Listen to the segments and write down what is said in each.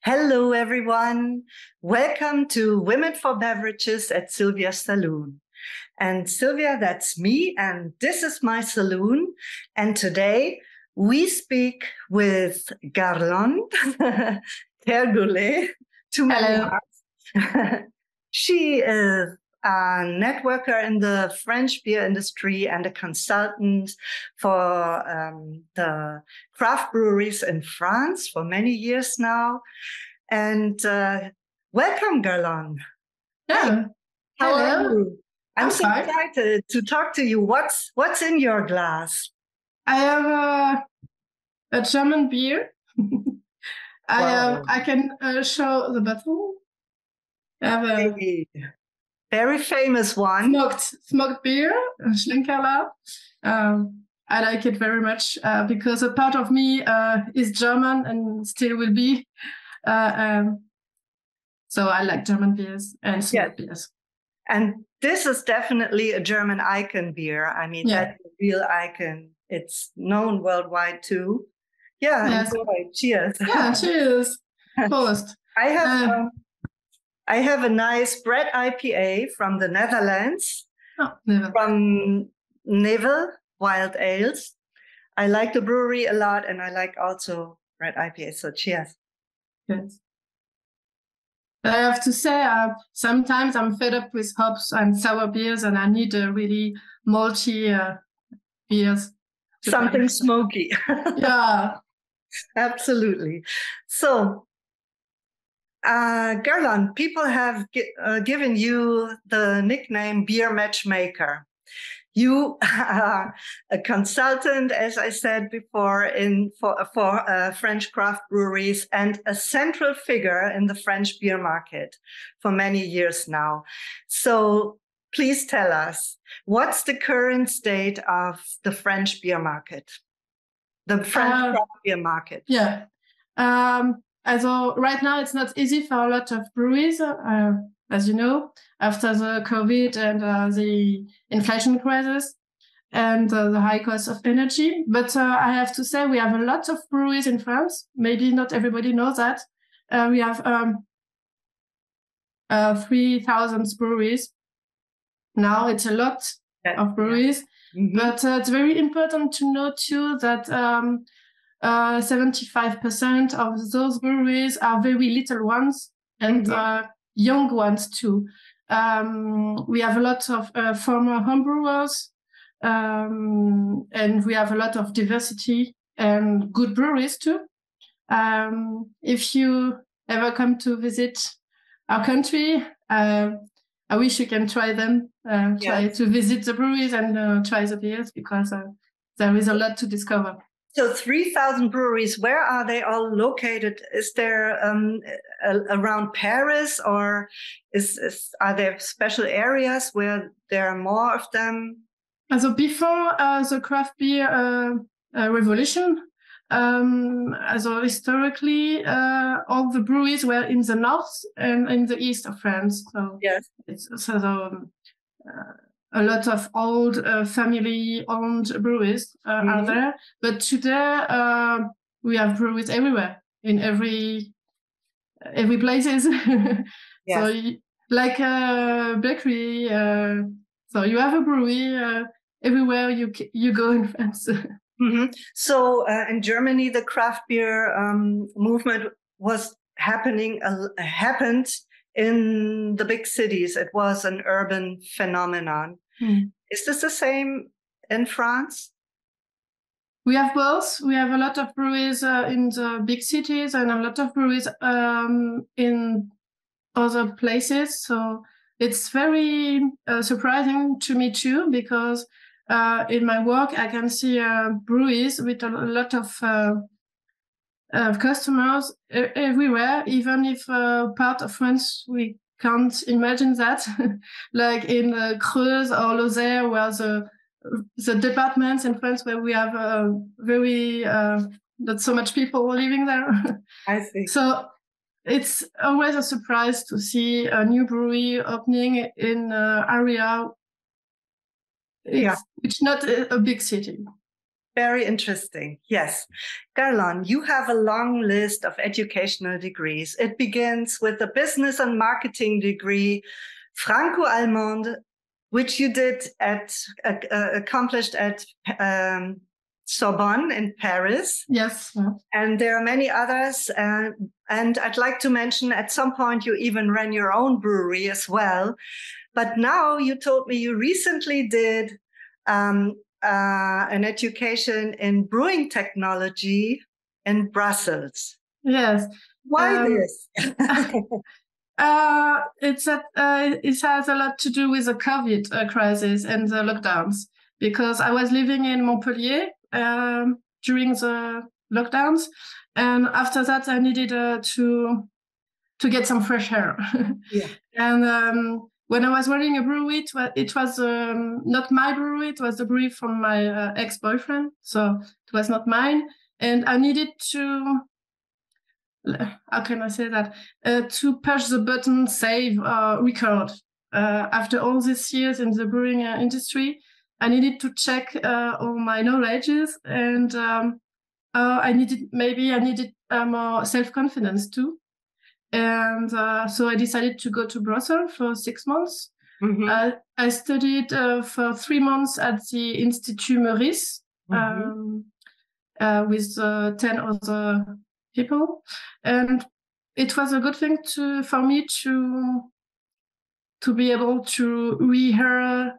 Hello, everyone. Welcome to Women4beverages at Sylvia's Saloon. And Sylvia, that's me, and this is my saloon. And today we speak with Garlonn, Kergourlay, to many hearts. She is a networker in the French beer industry and a consultant for the craft breweries in France for many years now. And welcome, Garlonn. Yeah. How Hello. are you? I'm so fine. excited to talk to you. What's in your glass? I have a German beer. Wow. I can show the bottle. I have a very famous one. smoked beer, Schlenkerla. I like it very much because a part of me is German and still will be. So I like German beers and smoked beers. And this is definitely a German icon beer. I mean, that's a real icon. It's known worldwide too. Yeah, yes. Enjoy. Cheers. Yeah, cheers. Prost. I have a nice bread IPA from the Netherlands, from Nevel Wild Ales. I like the brewery a lot, and I like also bread IPA. So cheers. Yes. I have to say, sometimes I'm fed up with hops and sour beers, and I need really malty beers. Something smoky. Yeah. Absolutely. So, Garlonn, people have given you the nickname Beer Matchmaker. You are a consultant, as I said before, for French craft breweries and a central figure in the French beer market for many years now. So please tell us, what's the current state of the French beer market, the French craft beer market? Yeah. So right now, it's not easy for a lot of breweries, as you know, after the COVID and the inflation crisis and the high cost of energy. But I have to say, we have a lot of breweries in France. Maybe not everybody knows that. We have 3,000 breweries. Now it's a lot of breweries. Yeah. Mm-hmm. But it's very important to know too that 75% of those breweries are very little ones and young ones too. We have a lot of former homebrewers, and we have a lot of diversity and good breweries too. If you ever come to visit our country, I wish you can try them, try to visit the breweries and try the beers because there is a lot to discover. So 3,000 breweries, where are they all located? Is there around Paris, or are there special areas where there are more of them? So before the craft beer revolution, so historically, all the breweries were in the north and in the east of France. So a lot of old family-owned breweries are there. But today, we have breweries everywhere, in every places. So like a bakery, so you have a brewery everywhere you go in France. So in Germany, the craft beer movement was happened in the big cities. It was an urban phenomenon. Is this the same in France? We have both. We have a lot of breweries in the big cities and a lot of breweries in other places. So it's very surprising to me too, because in my work I can see breweries with a lot of customers everywhere, even if part of France we can't imagine that, like in Creuse or Lozère, where the departments in France where we have very not so much people living there. I see. So it's always a surprise to see a new brewery opening in an area. It's not a big city. Very interesting. Yes. Garlonn, you have a long list of educational degrees. It begins with a business and marketing degree, Franco-Allemande, which you did accomplished at Sorbonne in Paris. Yes. And there are many others. And I'd like to mention at some point you even ran your own brewery as well. But now you told me you recently did an education in brewing technology in Brussels. Yes. Why this? It has a lot to do with the COVID crisis and the lockdowns, because I was living in Montpellier during the lockdowns, and after that I needed to get some fresh air. Yeah. And when I was running a brewery, it was not my brewery, it was the brewery from my ex-boyfriend, so it was not mine, and I needed to, how can I say that, to push the button, save, record. After all these years in the brewing industry, I needed to check all my knowledges, and I needed more self-confidence too. And so I decided to go to Brussels for 6 months. Mm-hmm. I studied for 3 months at the Institut Meurice with 10 other people, and it was a good thing for me to be able to rehear.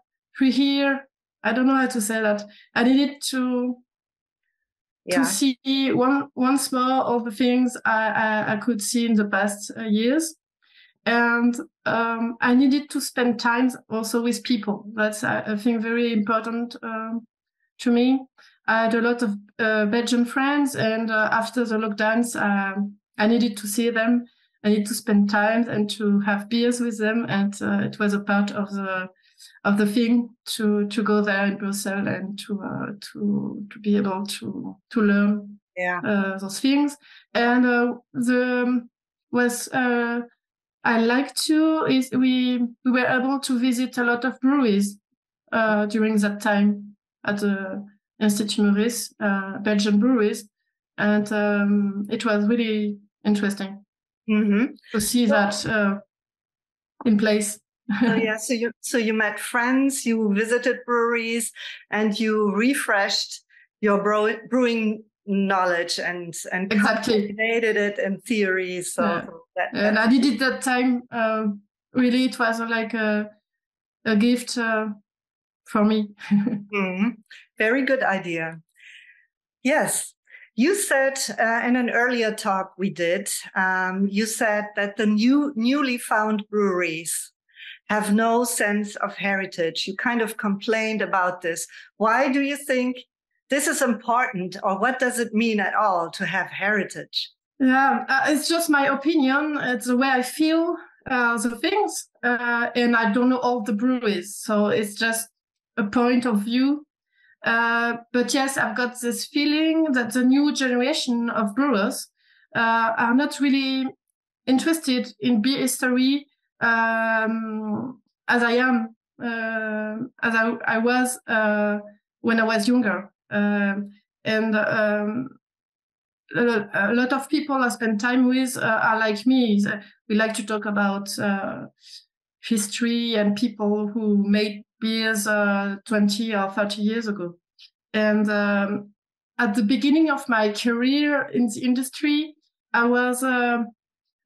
I don't know how to say that. I needed to see once more all the things I could see in the past years. And I needed to spend time also with people. That's, I think, very important to me. I had a lot of Belgian friends, and after the lockdowns, I needed to see them. I needed to spend time and to have beers with them, and it was a part of the thing to go there in Brussels and to be able to learn those things. And I like to is we were able to visit a lot of breweries during that time at the Institut Meurice, Belgian breweries, and it was really interesting to see that in place. So you met friends, you visited breweries, and you refreshed your brewing knowledge and exactly cultivated it in theory. And I did it that time. Really, it was like a gift for me. Very good idea. Yes. You said in an earlier talk we did, you said that the newly found breweries have no sense of heritage. You kind of complained about this. Why do you think this is important, or what does it mean at all to have heritage? Yeah, it's just my opinion. It's the way I feel the things, and I don't know all the breweries, so it's just a point of view. But yes, I've got this feeling that the new generation of brewers are not really interested in beer history as I am, as I was when I was younger. And a lot of people I spend time with are like me. We like to talk about history and people who made beers 20 or 30 years ago. And at the beginning of my career in the industry, I was a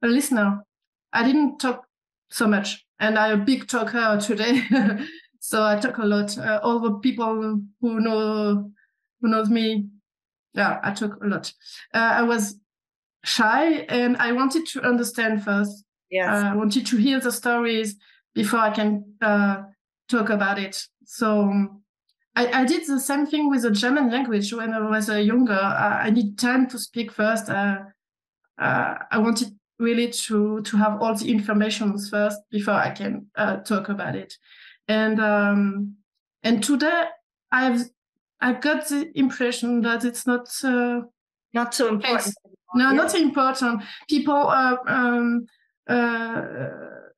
listener. I didn't talk so much, and I'm a big talker today. So I talk a lot. All the people who knows me, yeah, I talk a lot. I was shy, and I wanted to understand first. Yes. I wanted to hear the stories before I can talk about it. So I did the same thing with the German language when I was younger. I need time to speak first. I wanted really to have all the information first before I can talk about it. And today I got the impression that it's not so important. No, not so important. People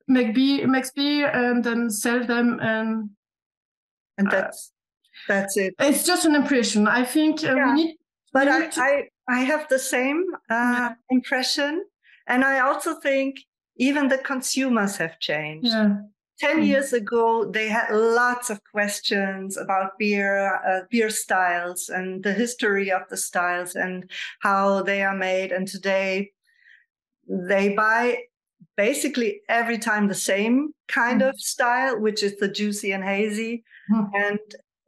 make beer and then sell them, and that's That's it. It's just an impression. I think we need. But I have the same impression, and I also think even the consumers have changed. Yeah. 10 years ago, they had lots of questions about beer styles and the history of the styles and how they are made. And today, they buy basically every time the same kind of style, which is the juicy and hazy. And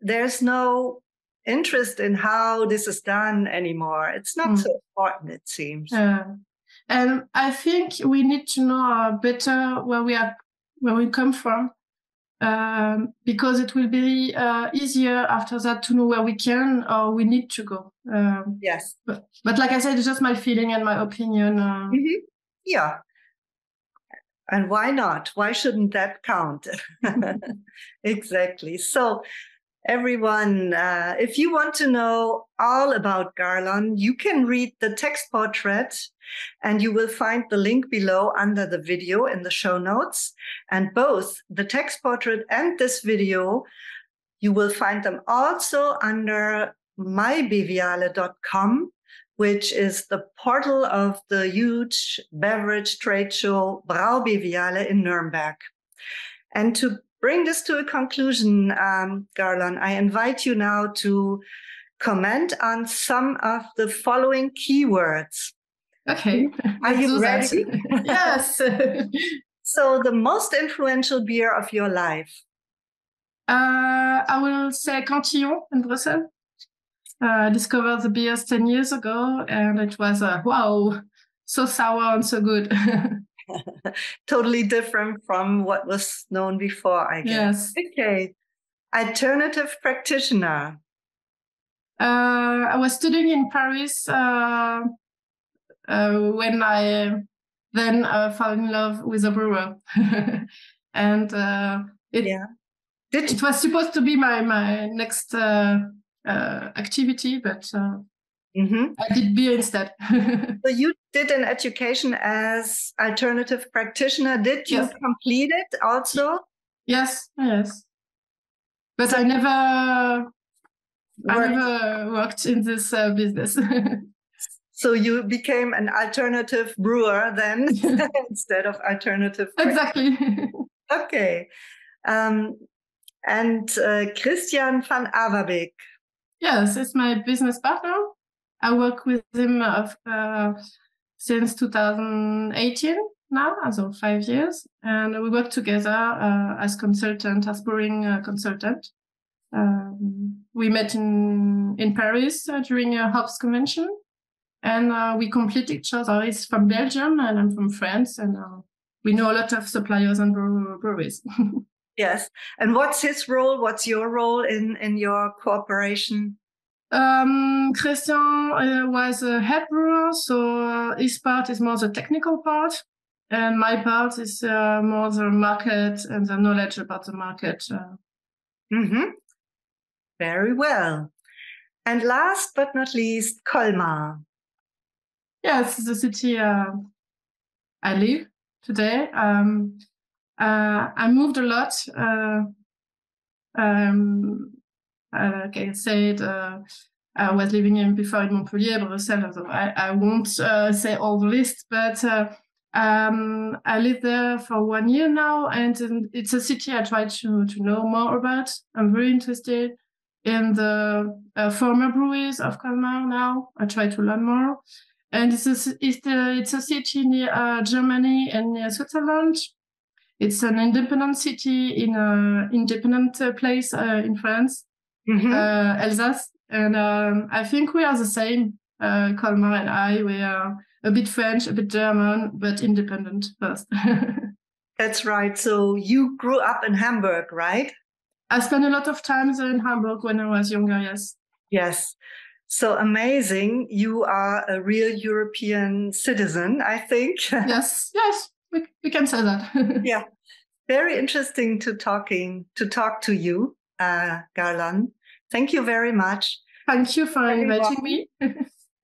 there's no interest in how this is done anymore. It's not so important, it seems. And I think we need to know better where we come from, because it will be easier after that to know where we can or we need to go. Yes. But like I said, it's just my feeling and my opinion. Yeah. And why not? Why shouldn't that count? Exactly. So everyone, if you want to know all about Garlonn, you can read the text portrait, and you will find the link below under the video in the show notes. And both the text portrait and this video, you will find them also under mybeviale.com, which is the portal of the huge beverage trade show Braubeviale in Nuremberg. And to bring this to a conclusion, Garlonn, I invite you now to comment on some of the following keywords. Okay. Are you ready? Yes. So the most influential beer of your life? I will say Cantillon in Brussels. I discovered the beers 10 years ago, and it was, wow, so sour and so good. Totally different from what was known before, I guess. Yes. Okay. Alternative practitioner. I was studying in Paris when I then fell in love with a brewer. And it was supposed to be my next activity, but I did beer instead. So you did an education as alternative practitioner. Did you complete it also? Yes. But so I never worked in this business. So you became an alternative brewer then instead of alternative. Exactly. Okay. And Christian van Averbeek. Yes, it's my business partner. I work with him since 2018 now, so 5 years. And we work together as consultant, as brewing consultant. We met in Paris during a hops convention, and we complete each other. He's from Belgium and I'm from France, and we know a lot of suppliers and breweries. Yes. And what's his role? What's your role in your cooperation? Christian was a head brewer, so his part is more the technical part, and my part is more the market and the knowledge about the market. Very well. And last but not least, Colmar. Yes, the city I live today. I moved a lot. Like I said, I was living before in Montpellier, Brussels. So I won't say all the list, but I live there for 1 year now, and it's a city I try to know more about. I'm very interested in the former breweries of Colmar now. I try to learn more. And it's a city near Germany and near Switzerland. It's an independent city in an independent place in France, Alsace. And I think we are the same, Colmar and I. We are a bit French, a bit German, but independent first. That's right. So you grew up in Hamburg, right? I spent a lot of time in Hamburg when I was younger, yes. Yes. So amazing. You are a real European citizen, I think. Yes, we can say that. Yeah. Very interesting to talk to you, Garlonn. Thank you very much. Thank you for inviting me.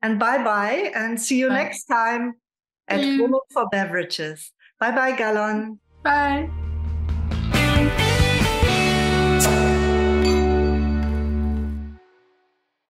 And bye-bye, and see you next time at Women4beverages. Bye-bye, Garlonn. Bye.